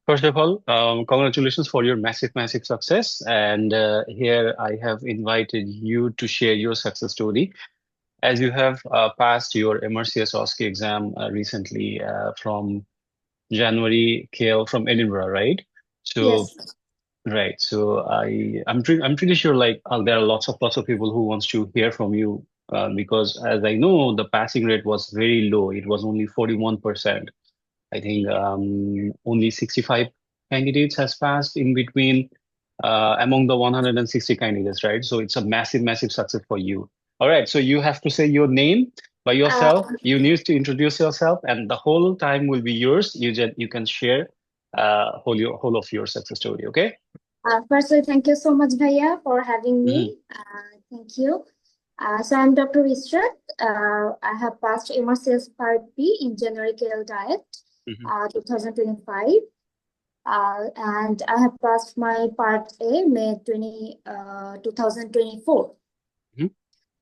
First of all, congratulations for your massive, massive success. And here I have invited you to share your success story. As you have passed your MRCS OSCE exam recently from January KL from Edinburgh, right? So, Yes. right. So I'm pretty sure like there are lots of people who wants to hear from you because as I know, the passing rate was very low. It was only 41%. I think only 65 candidates has passed in between among the 160 candidates, right? So it's a massive, massive success for you. All right, so you have to say your name by yourself. Uh, You need to introduce yourself, and the whole time will be yours. You can share whole of your success story. Okay? Firstly, thank you so much, Bhaiya, for having Hmm. me. Thank you. So I'm Dr. Israt. I have passed MRCS Part B in January KL Diet, Hmm. 2025. And I have passed my Part A May 2024. Hmm.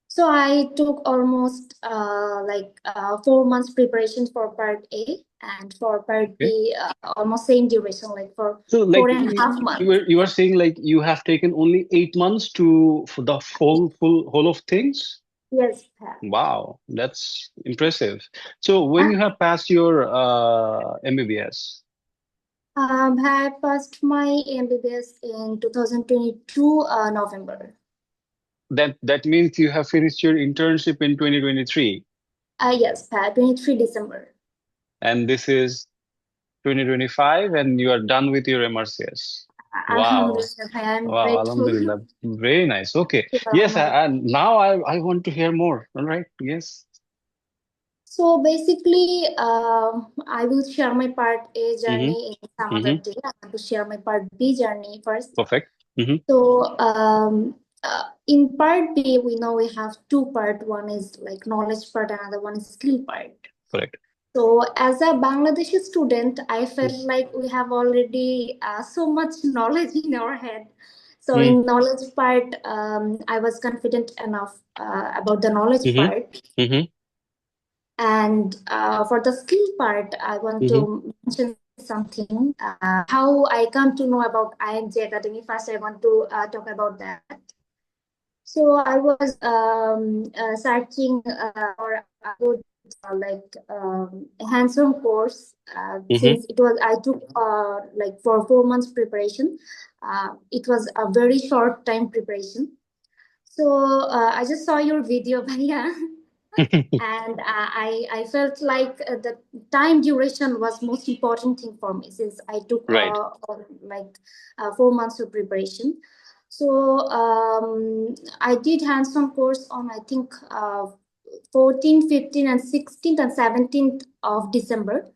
So I took almost 4 months preparation for Part A, and for Part Okay. B almost same duration, like for So four like and a half months. you were saying like you have taken only 8 months to for the full whole of things. Yes. Wow, that's impressive. So when Uh, you have passed your MBBS, I passed my MBBS in 2022 November. that means you have finished your internship in 2023, Yes, 23 December. and this is 2025, and you are done with your MRCS. Wow. Alhamdulillah, I am Wow, grateful Alhamdulillah. Very nice. Okay. to the Yes, Almighty. and now I want to hear more. All right. Yes. So basically, I will share my Part A Mm-hmm. journey in some other Mm-hmm. day. I want to share my Part B journey first. Perfect. Mm-hmm. So in Part B, we know we have two part. One is like knowledge part, another one is skill part. Correct. So, as a Bangladeshi student, I felt like we have already so much knowledge in our head. So, Mm-hmm. in knowledge part, I was confident enough about the knowledge part. Mm-hmm. And for the skill part, I want Mm-hmm. to mention something. How I come to know about IMG Academy. First, I want to talk about that. So I was searching for a good hands-on course Mm-hmm. since it was I took like for 4 months preparation. It was a very short time preparation. So I just saw your video, Bhaiya, and I felt like the time duration was most important thing for me since I took Right. 4 months of preparation. So I did hands-on course on I think 14th, 15th, and 16th and 17th of December,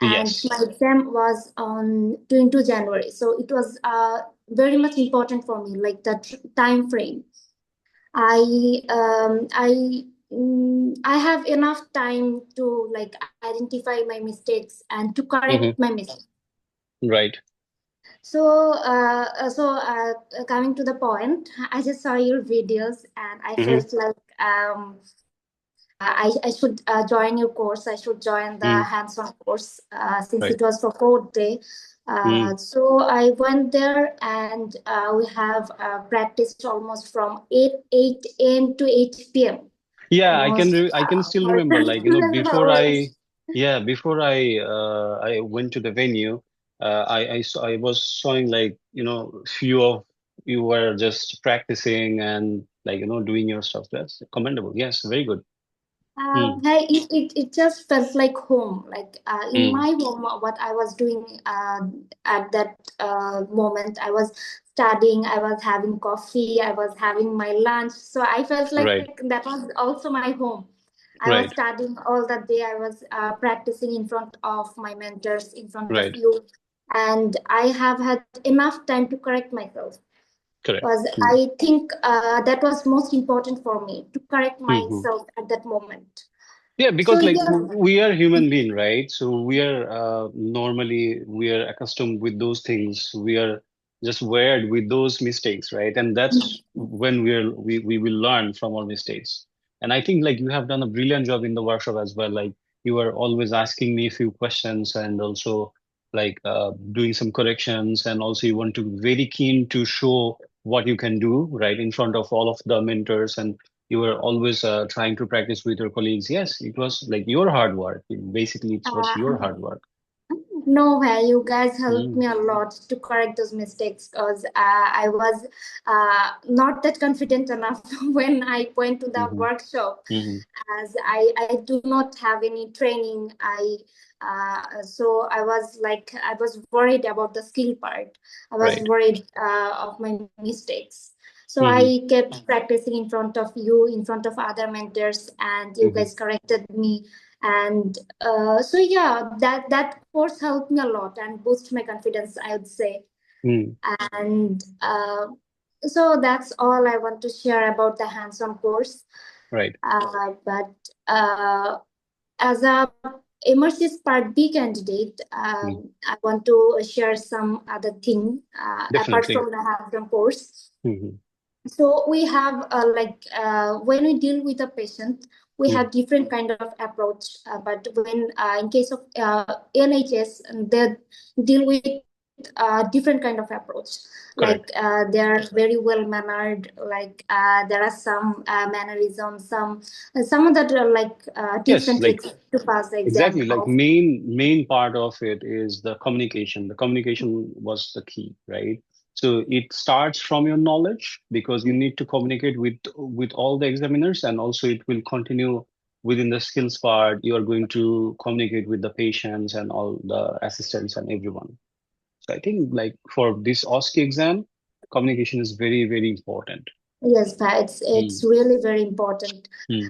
and Yes. my exam was on 22 January. So it was very much important for me, like the time frame. I have enough time to like identify my mistakes and to correct Mm-hmm. my mistakes. Right. So coming to the point, I just saw your videos and I Mm-hmm. felt like I should join your course. I should join the Mm. hands-on course since Right. it was for 4 day. Mm. So I went there and we have practiced almost from 8 a.m. to 8 p.m. Yeah, Almost I can still more remember than like 12 hours. before I went to the venue I was showing like few of you were just practicing and like doing your stuff. That's commendable. Yes, very good. Mm. It just felt like home. Like in Mm. my home, what I was doing at that moment, I was studying, I was having coffee, I was having my lunch. So I felt like Right. that was also my home. I was Right. studying all that day. I was practicing in front of my mentors, in front of Right. you, and I have had enough time to correct myself Correct. was Mm. I think that was most important for me to correct Hmm. myself at that moment. Yeah, So because like yeah, we are human being, right? So we are normally we are accustomed with those things. We are just wired with those mistakes, right? And that's when we will learn from our mistakes. And I think like you have done a brilliant job in the workshop as well. Like you were always asking me a few questions and also like doing some corrections, and also you want to very keen to show what you can do right in front of all of the mentors, and you were always trying to practice with your colleagues. Yes, it was like your hard work. Basically, it was your Uh, hard work. No way, you guys helped Mm, me a lot to correct those mistakes because I was not that confident enough when I went to the hmm workshop, hmm as I do not have any training. So I was worried about the skill part. I was Right. worried of my mistakes. So hmm I kept practicing in front of you, in front of other mentors, and you hmm guys corrected me. And so yeah, that course helped me a lot and boost my confidence, I would say. mm, And so that's all I want to share about the hands-on course. right. But as a MRCS Part B candidate, Mm, I want to share some other thing apart definitely. from the hands-on course. hmm So we have when we deal with a patient, we mm, have different kind of approach. But when in case of NHS, they deal with different kind of approach. Like correct. they are very well mannered. Like there are some mannerisms, some of that are like tips Yes, and like tricks to pass the exam. exactly, like Of main part of it is the communication. The communication was the key, right? So it starts from your knowledge because you need to communicate with all the examiners, and also it will continue within the skills part. You are going to communicate with the patients and all the assistants and everyone. So I think like for this OSCE exam, communication is very important. Yes, it's Mm, really very important. mm,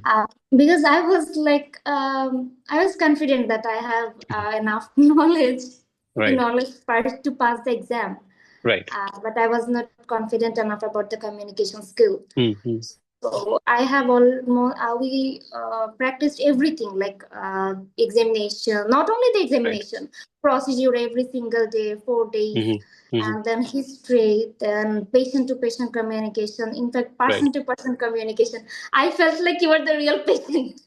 Because I was confident that I have enough right, knowledge part to pass the exam. right. But I was not confident enough about the communication skill. Mm, mm, So I have almost we practiced everything like examination, not only the right. examination, procedure every single day, 4 days, hmm hmm and then history, then patient to patient communication. In fact, right, person to person communication. I felt like you were the real patient.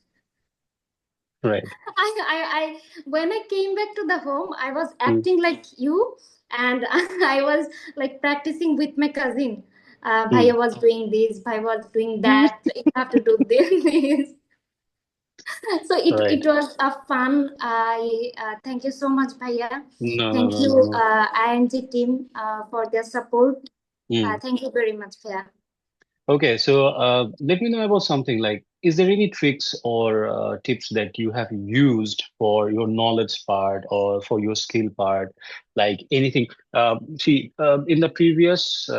right. I when I came back to the home, I was Mm, acting like you, and I was like practicing with my cousin. mm. Bhaiya was doing this, Bhaiya was doing that. You have to do this. So it Right. was a fun. I thank you so much, Bhaiya. No, no, Thank no, no, you, no. IMG team, for their support. Mm. Thank you very much, Bhaiya. Okay, so let me know about something like, is there any tricks or tips that you have used for your knowledge part or for your skill part? Like anything. See, in the previous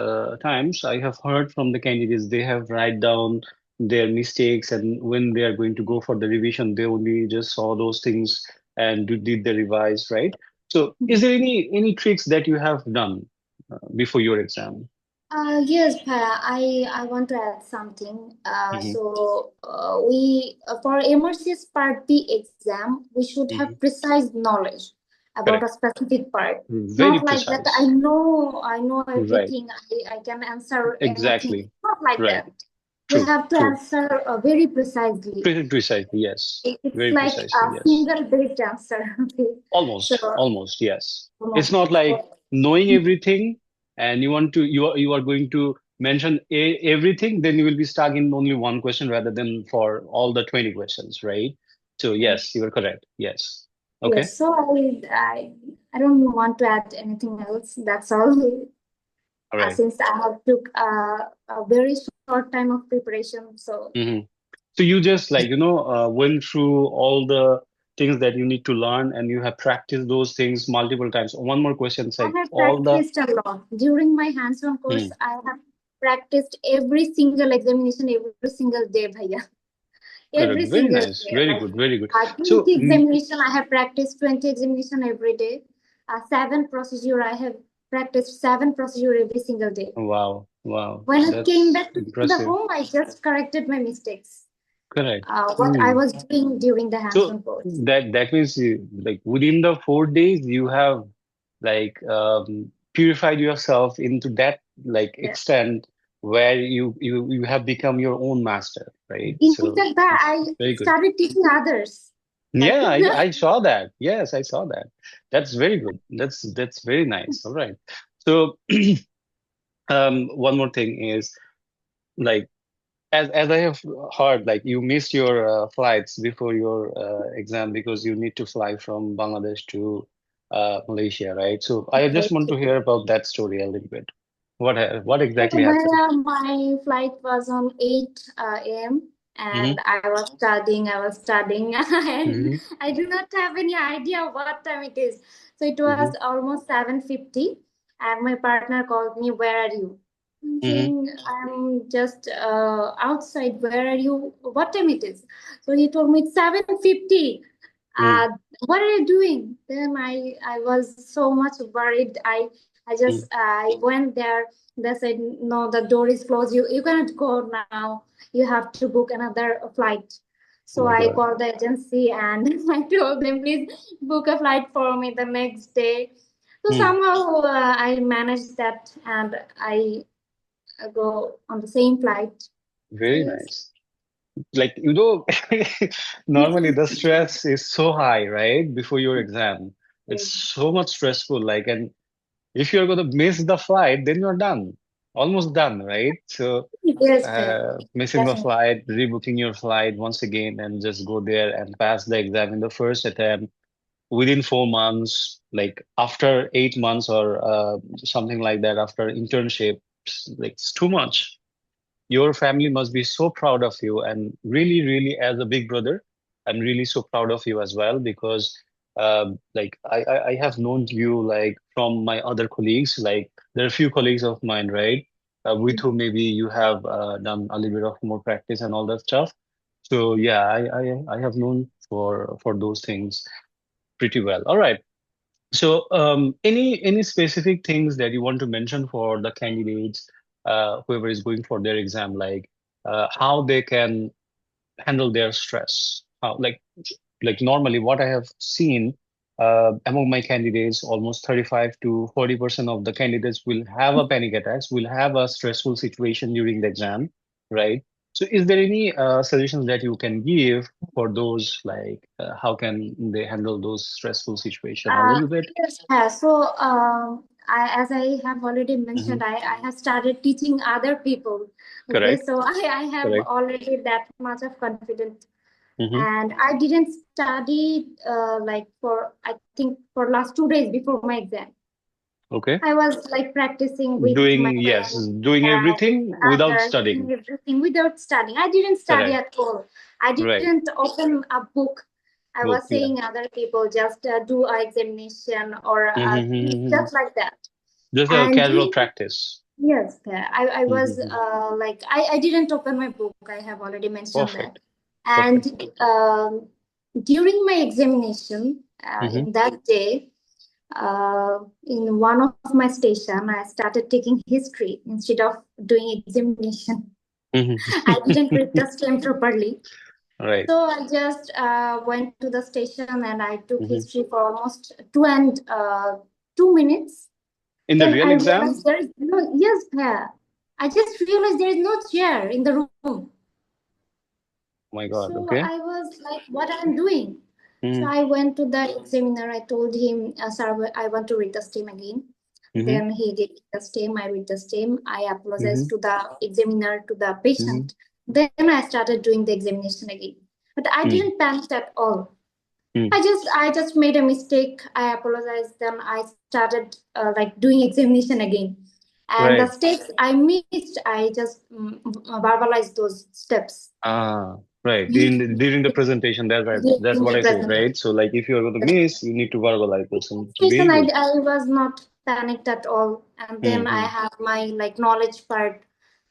times, I have heard from the candidates, they have write down their mistakes, and when they are going to go for the revision, they only just saw those things and did the revise, right? So, is there any tricks that you have done before your exam? Yes, Paya, I want to add something. hmm We for MRCS Part B exam, we should have hmm precise knowledge about a Correct. specific part. Very Not like that. precise. I know Right. everything. I can answer anything. Exactly. Not like Right. that. We True. have to True. answer very precisely. Pretty precisely. Yes. It's Very like precisely. a Yes. single based answer. Okay, so Almost. Almost. Yes. It's almost. not like So, knowing everything and you are going to mention everything, then you will be stuck in only one question rather than for all the 20 questions, right? So yes, you are correct. Yes. Okay. yes, so I don't want to add anything else. That's all. All right. Since I have took a very short time of preparation, so hmm So you just like, went through all the things that you need to learn, and you have practiced those things multiple times. One more question, it's I like have all the practiced a lot during my hands-on course. Hmm, I have practiced every single examination every single day, bhaiya. Every correct. Very single nice. day, Very like good. Very good. 20 So, examination. I have practiced 20 examination every day. Seven procedure. I have practiced seven procedure every single day. wow, wow, When I came that's back to the home, impressive. I just corrected my mistakes. Correct. What I Hmm. was doing during the So hands-on course. that means like within the 4 days you have like purified yourself into that like Yeah. extent where you have become your own master, right? In So fact, that I very good. started teaching others. Like Yeah, I saw that. Yes, I saw that. That's very good. That's very nice. All right. So one more thing is like as I have heard, like you missed your flights before your exam because you need to fly from Bangladesh to Malaysia, right? So I just want to hear about that story a little bit. What exactly happened? my flight was on 8 a.m. Mm-hmm, and I was studying, and mm-hmm, I do not have any idea what time it is. So it mm-hmm, was almost 7:50, and my partner called me, "Where are you?" I'm mm-hmm, saying, "I'm just outside. Where are you? What time it is?" So he told me it's 7:50. mm-hmm, Uh, what are you doing? Then I was so much worried. I went there. They said, no, the door is closed. You cannot go now. You have to book another flight. Oh So my I God, called the agency and I told them, please book a flight for me the next day. So mm, somehow I managed that and I go on the same flight. So very yes. nice. Like normally the stress is so high, right? Before your exam, it's so much stressful. Like, and if you're going to miss the flight, then you're done, almost done, right? So, Yes, sir. missing the Definitely. flight, rebooking your flight once again, and just go there and pass the exam in the first attempt within 4 months, like after 8 months or something like that, after internships, like it's too much. Your family must be so proud of you, and really, really, as a big brother, I'm really so proud of you as well because, like, I have known you like from my other colleagues. Like, there are a few colleagues of mine, right, with whom maybe you have done a little bit of more practice and all that stuff. So yeah, I have known for those things pretty well. All right. So, any specific things that you want to mention for the candidates, whoever is going for their exam, like how they can handle their stress? How, like normally, what I have seen among my candidates, almost 35 to 40% of the candidates will have a panic attacks, will have a stressful situation during the exam, right? So, is there any suggestions that you can give for those, like how can they handle those stressful situation a Uh, little bit? yes. As I have already Hmm. mentioned, I have started teaching other people. Okay, Correct, so I have correct. already that much of confidence, Hmm. and I didn't study like for I think for last 2 days before my exam. Okay. I was like practicing with my Doing, yes, friends, doing with everything without others, doing studying. everything without studying. I didn't study Correct. at all. I Right. didn't open a book. I Book, was yeah. saying other people just do a examination or Hmm. just like that. Just a And casual practice. yes, I was Hmm. like I didn't open my book. I have already mentioned that. Perfect. And Perfect. during my examination Hmm. in that day, in one of my station, I started taking history instead of doing examination. Hmm. I didn't read the stem properly. Right. So I just went to the station and I took Hmm. history for almost 2 minutes. In the Then real I exam? realized there is no, yes, yeah. I just realized there is no chair in the room. Oh my God. So Okay. I was like, what I'm doing? So Hmm. I went to the examiner. I told him, sir, I want to read the stem again. Hmm. Then he gave the stem. I read the stem. I Hmm. apologized to the examiner, to the Hmm. patient. Then I started doing the examination again. But I Hmm. didn't panic at all. Hmm. I just made a mistake. I apologized. Then I started like doing examination again. And the Right. steps I missed, I just verbalized those steps. Ah, right. During the presentation, that's right. Yes, That's in what the I said, presentation. right? So, like, if you're going to miss, you need to verbalize those things. Very Station, good. I was not panicked at all. And then I Hmm. have my like knowledge part.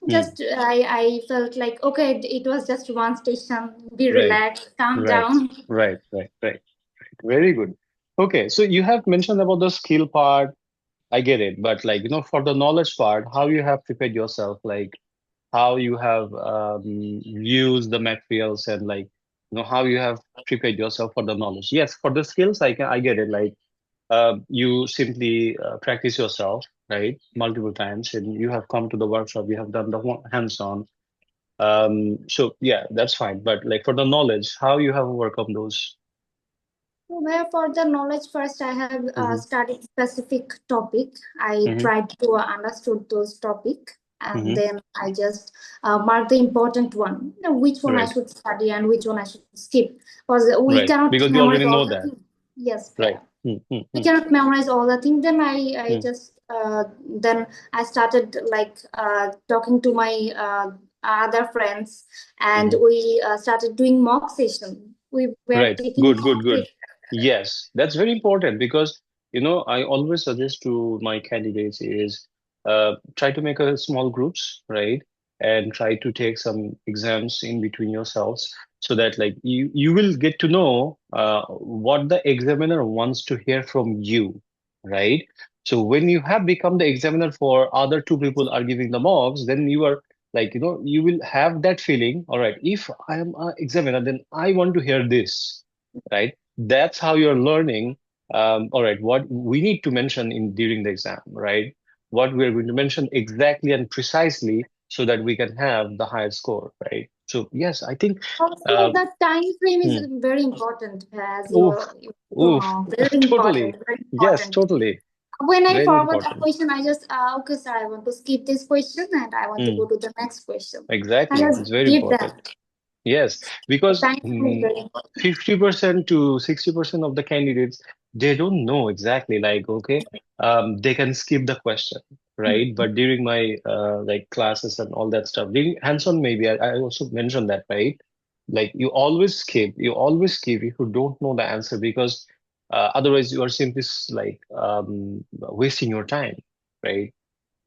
Hmm. Just I felt like okay, it was just one station. Be Right. relaxed, calm Right. down. Right. Right. Right. Very good. Okay, so you have mentioned about the skill part. I get it, but like, for the knowledge part, how you have prepared yourself, like how you have used the materials and like, how you have prepared yourself for the knowledge. Yes, for the skills, I get it. Like, you simply practice yourself, right, multiple times, and you have come to the workshop, you have done the hands-on. So yeah, that's fine. But like for the knowledge, how you have overcome those? So where for the knowledge first, I have Mm-hmm. studied specific topic. I Mm-hmm. tried to understood those topic, and Mm-hmm. then I just mark the important one, which one I Right. should study and which one I should skip, because we Right. cannot Because you memorize already all know the that. things. Yes, Right. fair. We Mm-hmm. cannot memorize all the things. Then I just then I started like talking to my other friends, and Mm-hmm. we started doing mock session. We were Right. taking Good, mock good, test. good. Yes, that's very important because, I always suggest to my candidates is try to make a small groups, right? And try to take some exams in between yourselves so that like you will get to know what the examiner wants to hear from you, right? So when you have become the examiner for other two people are giving the mocks, then you are like, you will have that feeling, all right, if I am an examiner, then I want to hear this, right? That's how you're learning. All right, what we need to mention in during the exam, right? What we're going to mention exactly and precisely so that we can have the highest score, right? So yes, I think, Also, uh, the time frame is hmm, very important, as oof, you oof, know, very important, totally. very Yes, important. totally. When I Very forward a important. question, I just okay, sir, I want to skip this question and I want to go Hmm, to the next question. I exactly. just It's very give important. that. Yes, The because time frame is very important. 50% to 60% of the candidates, they don't know exactly like, okay, they can skip the question, right? But during my like classes and all that stuff, during hands-on maybe I also mentioned that, right? Like you always skip if you don't know the answer because otherwise you are simply like wasting your time, right?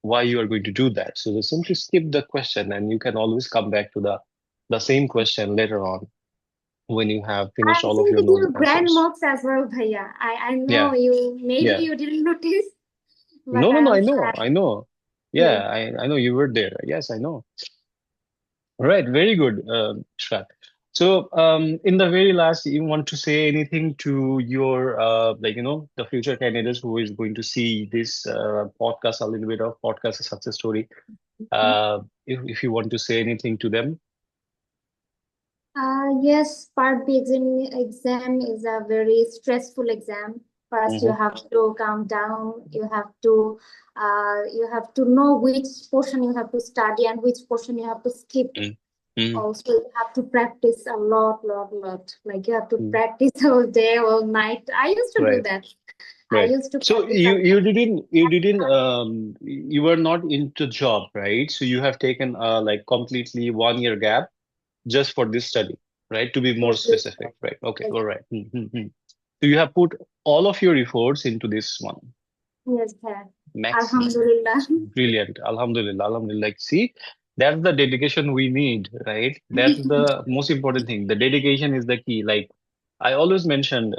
Why you are going to do that? So they simply skip the question and you can always come back to the same question later on when you have finished I all of think your with known your grand answers. mocks as well, Bhaiya. I know Yeah, you, maybe yeah. you didn't notice, but No, no, I no, I also know, had. I know. Yes. Yeah, I know you were there. Yes, I know. All right, very good, Shrat. So, in the very last, you want to say anything to your, like, the future candidates who is going to see this podcast, a little bit of podcast success story. If you want to say anything to them. Yes, Part B exam is a very stressful exam. First, you Hmm. have to calm down. You have to know which portion you have to study and which portion you have to skip. Mm-hmm. Also, you have to practice a lot, lot, lot. Like you have to practice all day, all night. I used to do Right. that. I Right. used to So practice a you were not into job, right? So you have taken like completely 1 year gap just for this study, right? To be more lot. specific, right? Okay, all right. So you have put all of your efforts into this one. Yes, sir. Max, Alhamdulillah. brilliant. Alhamdulillah, Alhamdulillah. Like, see, that's the dedication we need, right? That's the most important thing. The dedication is the key. Like I always mentioned,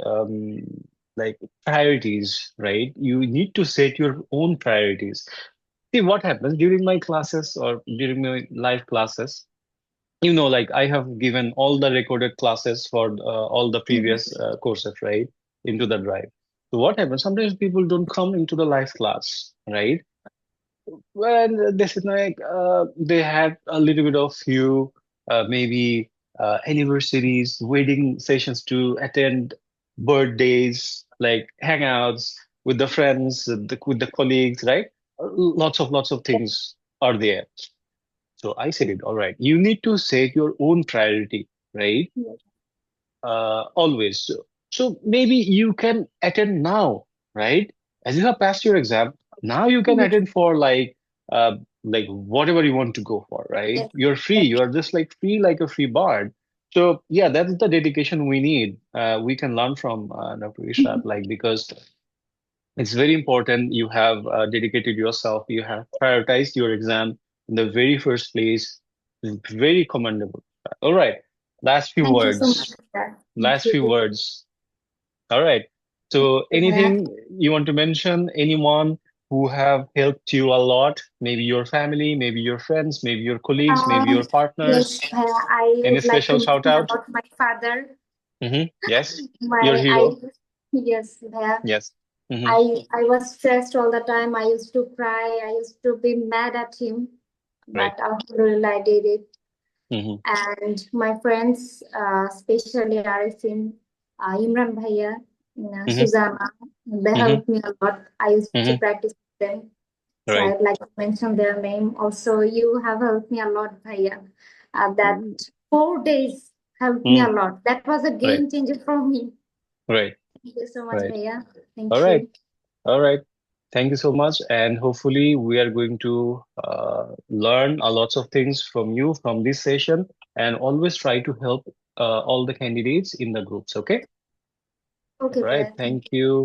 like priorities, right? You need to set your own priorities. See what happens during my classes or during my live classes. Like I have given all the recorded classes for all the previous courses, right, into the drive. So what happens? Sometimes people don't come into the live class, right? Well, this is like they had a little bit of few maybe anniversaries, wedding sessions to attend, birthdays, like hangouts with the friends, with the colleagues, right? Lots of things are there. So I said it, all right, you need to set your own priority, right? Always. So maybe you can attend now, right? As you have passed your exam, now you can attend for like whatever you want to go for, right? Yes. You're free. You're just like free like a free bird. So yeah, that's the dedication we need. We can learn from Dr. Israt, like because it's very important you have dedicated yourself, you have prioritized your exam in the very first place. It's very commendable. All right, last few Thank you so much words. for that. Thank Last few you. words. All right. So Yeah. anything you want to mention? Anyone who have helped you a lot? Maybe your family, maybe your friends, maybe your colleagues, maybe Um, your partners. yes, I Any would like to special shout mention out? about my father. Yes, your My I hero. yes, Bhaiya. Yes. Hmm. I was stressed all the time. I used to cry. I used to be mad at him, Right. but Alhamdulillah, I did it. Hmm. And my friends, especially Arifin, Imran Bhaiya. Mm-hmm. Susanna. They Mm-hmm. helped me a lot. I used to Mm-hmm. practice with them. So Right. I'd like to mention their name. Also, you have helped me a lot, Bhaiya. That Mm, 4 days helped me a mm, lot. That was a right. game changer for me. Right. Thank you so much, Right. Bhaiya. All Thank right. you. All right. Thank you so much. And hopefully, we are going to learn a lots of things from you from this session and always try to help all the candidates in the groups. Okay. All Okay, right. Bhaiya. Thank Thank you. you.